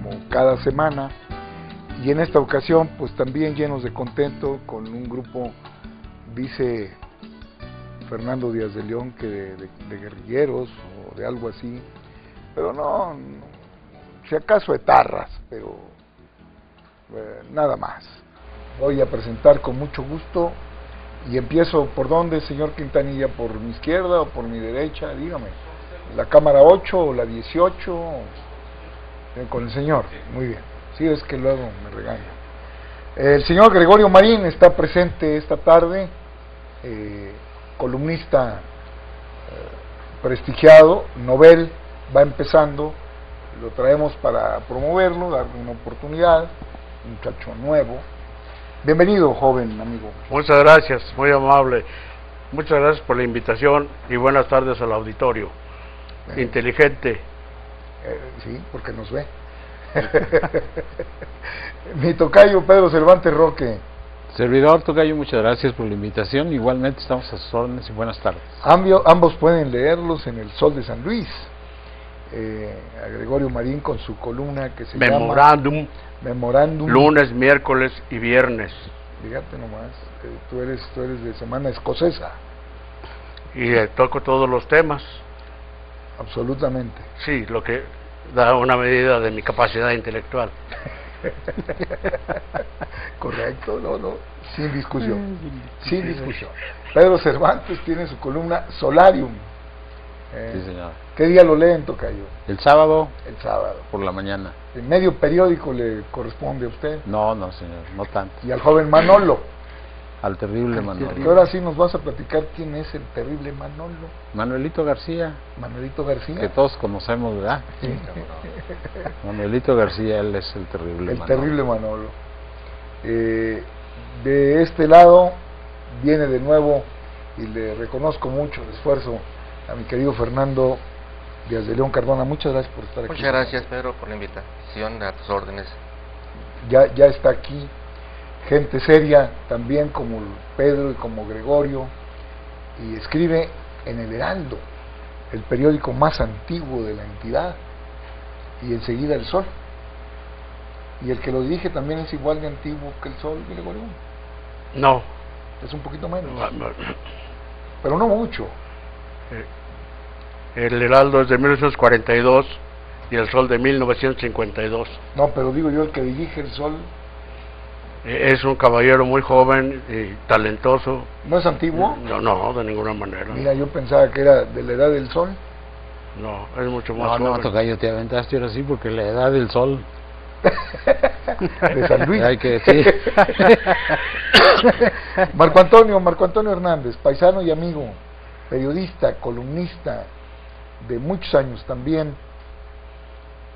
como cada semana, y en esta ocasión pues también llenos de contento con un grupo, dice Fernando Díaz de León, que de guerrilleros o de algo así, pero no, si acaso etarras, pero nada más. Voy a presentar con mucho gusto y empiezo por dónde, señor Quintanilla, por mi izquierda o por mi derecha, dígame. ¿La cámara 8 o la 18? Con el señor, muy bien. Sí, es que luego me regaña. El señor Gregorio Marín está presente esta tarde, columnista prestigiado, Nobel, va empezando, lo traemos para promoverlo, darle una oportunidad, un muchacho nuevo. Bienvenido, joven amigo. Muchas gracias, muy amable. Muchas gracias por la invitación y buenas tardes al auditorio. Inteligente. Sí, porque nos ve. Mi tocayo Pedro Cervantes Roque. Servidor tocayo, muchas gracias por la invitación. Igualmente estamos a sus órdenes y buenas tardes. Ambos pueden leerlos en El Sol de San Luis. A Gregorio Marín con su columna que se llama Memorándum, lunes, miércoles y viernes. Fíjate nomás, tú eres de semana escocesa. Y toco todos los temas. Absolutamente. Sí, lo que da una medida de mi capacidad intelectual. Correcto, no, sin discusión. Sin discusión. Pedro Cervantes tiene su columna Solarium. Sí, señor. ¿Qué día lo leen, tocayo? El sábado. El sábado. Por la mañana. ¿El medio periódico le corresponde a usted? No, señor, no tanto. ¿Y al joven Manolo? Al terrible Manolo. Que ahora sí nos vas a platicar quién es el terrible Manolo. Manuelito García. Manuelito García. Que todos conocemos, ¿verdad? Sí. Manuelito García, él es el terrible Manolo. El terrible Manolo. De este lado viene de nuevo, y le reconozco mucho el esfuerzo a mi querido Fernando Díaz de León Cardona. Muchas gracias por estar aquí. Muchas gracias, Pedro, por la invitación, a tus órdenes. Ya está aquí gente seria también como Pedro y como Gregorio, y escribe en El Heraldo, el periódico más antiguo de la entidad, y enseguida El Sol, y el que lo dirige también es igual de antiguo que El Sol, Gregorio. No, es un poquito menos, pero no mucho. El Heraldo es de 1942 y El Sol de 1952. No, pero digo yo, el que dirige El Sol es un caballero muy joven y talentoso. ¿No es antiguo? No, de ninguna manera. Mira, yo pensaba que era de la edad del Sol. No, es mucho más joven. No, tocayo, te aventaste ahora sí, porque la edad del Sol de San Luis. Hay que decir. Marco Antonio Hernández, paisano y amigo, periodista, columnista de muchos años también,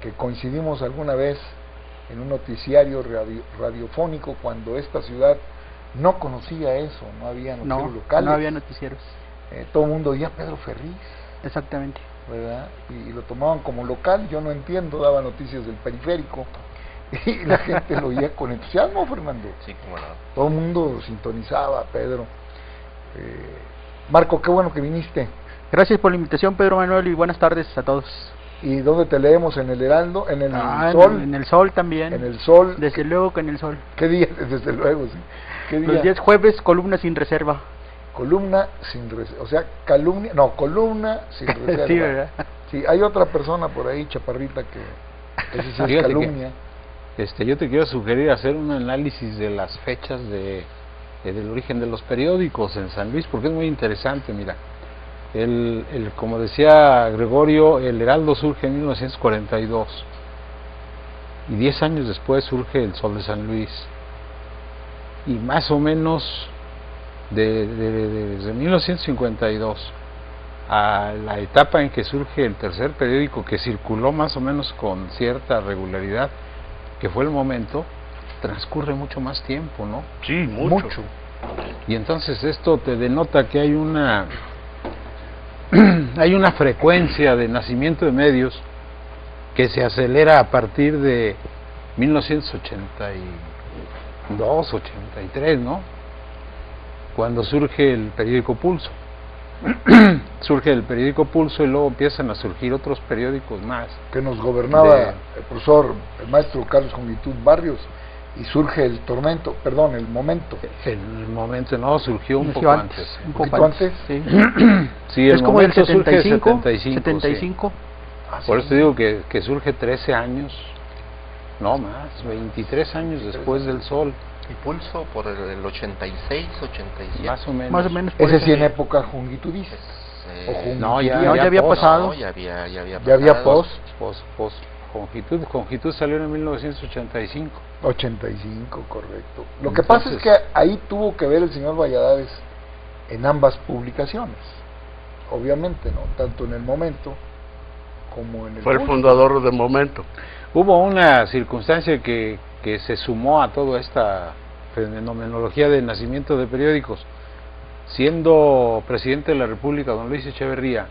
que coincidimos alguna vez en un noticiario radiofónico cuando esta ciudad no conocía eso, no había noticieros locales. No había noticieros. Todo el mundo oía Pedro Ferriz. Exactamente. ¿Verdad? Y lo tomaban como local, yo no entiendo, daba noticias del periférico y la gente lo oía con entusiasmo, Fernando. Sí, cómo no. Todo el mundo sintonizaba a Pedro. Marco, qué bueno que viniste. Gracias por la invitación, Pedro Manuel, y buenas tardes a todos. ¿Y dónde te leemos? ¿En El Heraldo? ¿En El Sol? En El Sol también. En El Sol. Desde luego que en El Sol. ¿Qué día? Desde luego, sí. ¿Qué día? Los días jueves, columna sin reserva. Columna sin reserva, o sea, columna sin reserva. Sí, ¿verdad? Sí, hay otra persona por ahí, chaparrita, que esa sí es calumnia. Yo te quiero sugerir hacer un análisis de las fechas del origen de los periódicos en San Luis, porque es muy interesante. Mira, como decía Gregorio, el Heraldo surge en 1942 y 10 años después surge El Sol de San Luis, y más o menos desde 1952 a la etapa en que surge el tercer periódico, que circuló más o menos con cierta regularidad, que fue el Momento, transcurre mucho más tiempo, ¿no? Sí, mucho. Y entonces esto te denota que hay una frecuencia de nacimiento de medios que se acelera a partir de 1982, 83, ¿no? Cuando surge el periódico Pulso. surge el periódico Pulso y luego empiezan a surgir otros periódicos más. Que nos gobernaba el profesor, el maestro Carlos Jongitud Barrios, y surge el tormento, perdón, el momento. El momento no, surgió un Inició poco antes. Un ¿Un poco poquito antes. antes? Sí. Sí, el Es como el momento surge 75. 75. 75. Ah, Por sí. eso te digo que surge 13 años, no más, 23 años después del Sol, Y Pulso por el 86, 87. más o menos. Más o menos. por Ese eso. sí en época jungitudista. Eh, O Jun- No, ya, No, ya había post, pasado. No, ya había Ya había pasado. post. Jongitud. Jongitud salió en 1985. 85, correcto. Lo que Entonces- pasa es que ahí tuvo que ver el señor Valladares en ambas publicaciones, obviamente, ¿no? Tanto en el momento como en el Fue el Pulso. fundador de Momento. Hubo una circunstancia que se sumó a toda esta fenomenología de nacimiento de periódicos. Siendo presidente de la República don Luis Echeverría,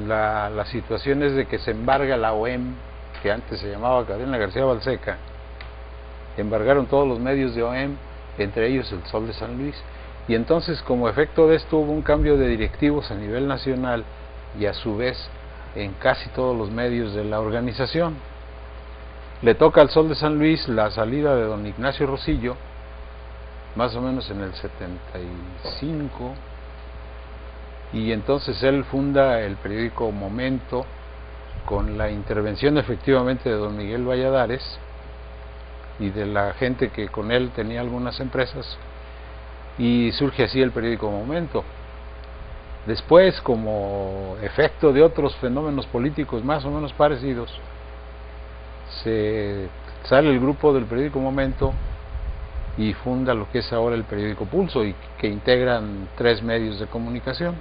la situación es de que se embarga la OEM, que antes se llamaba Cadena García Balseca, embargaron todos los medios de OEM, entre ellos el Sol de San Luis, y entonces como efecto de esto hubo un cambio de directivos a nivel nacional y a su vez en casi todos los medios de la organización. Le toca al Sol de San Luis la salida de don Ignacio Rosillo, más o menos en el 75, y entonces él funda el periódico Momento con la intervención efectivamente de don Miguel Valladares y de la gente que con él tenía algunas empresas, y surge así el periódico Momento. Después, como efecto de otros fenómenos políticos más o menos parecidos, se sale el grupo del periódico Momento y funda lo que es ahora el periódico Pulso, y que integran 3 medios de comunicación,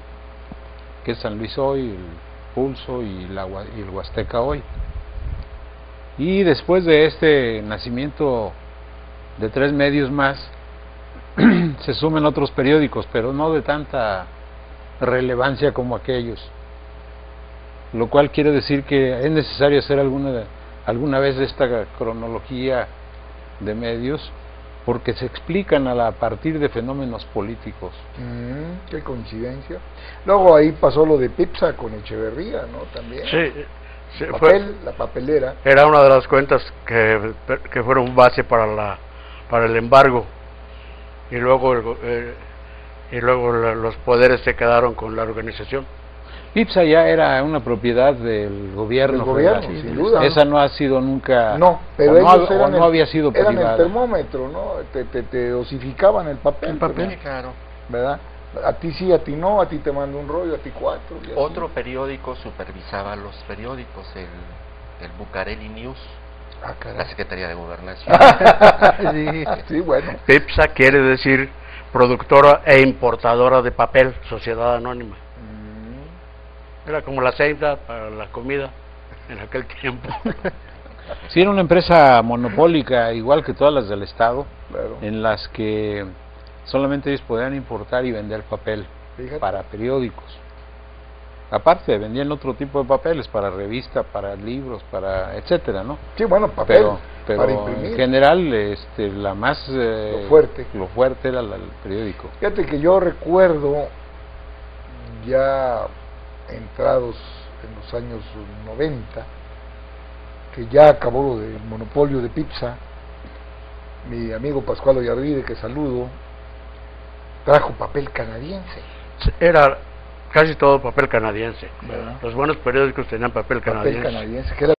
que es San Luis Hoy, el Pulso y el Huasteca Hoy. Y después de este nacimiento de 3 medios más, se sumen otros periódicos, pero no de tanta relevancia como aquellos, lo cual quiere decir que es necesario hacer alguna vez de esta cronología de medios, porque se explican a partir de fenómenos políticos. Qué coincidencia. Luego ahí pasó lo de Pipsa con Echeverría, ¿no? También. Sí, Papel, la papelera. era una de las cuentas que fueron base para el embargo, y luego los poderes se quedaron con la organización. Pipsa ya era una propiedad del gobierno, Del gobierno, federal. sin duda. Esa no ha sido nunca, No, pero o ellos no, eran o no había sido eran privada. el termómetro, ¿no? Te dosificaban el papel. El papel. Sí, claro. ¿Verdad? A ti sí, a ti no, a ti te mando un rollo, a ti 4. y así. Otro periódico supervisaba los periódicos, el Bucareli News, Ah, la caray. Secretaría de Gobernación. Sí, sí, bueno. PIPSA quiere decir productora e importadora de papel, sociedad anónima. Era como la CEIDA para la comida en aquel tiempo. Sí, era una empresa monopólica, igual que todas las del Estado, Claro. en las que solamente ellos podían importar y vender papel Fíjate. para periódicos. Aparte, vendían otro tipo de papeles para revista, para libros, para etcétera, ¿no? Sí, bueno, papel Pero para en imprimir. general, la más Lo fuerte. era el periódico. Fíjate que yo recuerdo, ya entrados en los años 90, que ya acabó lo del monopolio de Pipsa, mi amigo Pascual Ollarvide, que saludo, trajo papel canadiense. Era casi todo papel canadiense. ¿Verdad? Los buenos periódicos tenían papel Papel canadiense. canadiense, que era